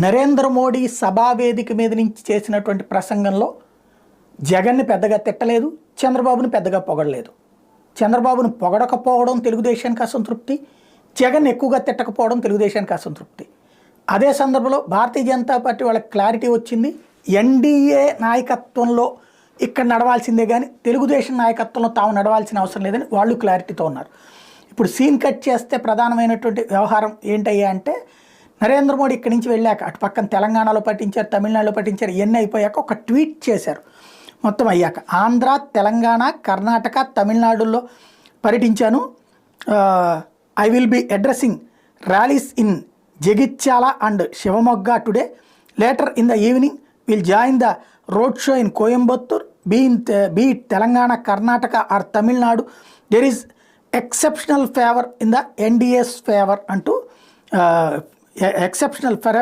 నరేంద్ర మోడీ సభావేదిక మీద నుంచి చేసినటువంటి ప్రసంగంలో జగన్ని పెద్దగా తిట్టలేదు, చంద్రబాబుని పెద్దగా పొగడలేదు. చంద్రబాబును పొగడకపోవడం తెలుగుదేశానికి అసంతృప్తి, జగన్ ఎక్కువగా తిట్టకపోవడం తెలుగుదేశానికి అసంతృప్తి. అదే సందర్భంలో భారతీయ జనతా పార్టీ వాళ్ళకి క్లారిటీ వచ్చింది, ఎన్డీఏ నాయకత్వంలో ఇక్కడ నడవాల్సిందే కానీ తెలుగుదేశం నాయకత్వంలో తాము నడవాల్సిన అవసరం లేదని వాళ్ళు క్లారిటీతో ఉన్నారు. ఇప్పుడు సీన్ కట్ చేస్తే ప్రధానమైనటువంటి వ్యవహారం ఏంటయ్యా అంటే, నరేంద్ర మోడీ ఇక్కడి నుంచి వెళ్ళాక అటు పక్కన తెలంగాణలో పట్టించారు, తమిళనాడులో పట్టించారు, ఇవన్నీ అయిపోయాక ఒక ట్వీట్ చేశారు. మొత్తం అయ్యాక ఆంధ్ర, తెలంగాణ, కర్ణాటక, తమిళనాడులో పర్యటించాను. I will be addressing rallies in Jagtial and Shivamogga today. Later in the evening will join the road show in Coimbatore. Be Telangana, Karnataka or Tamil Nadu, there is exceptional favour in the NDA's favour అంటూ ఎక్సెప్షనల్ ఫేవర్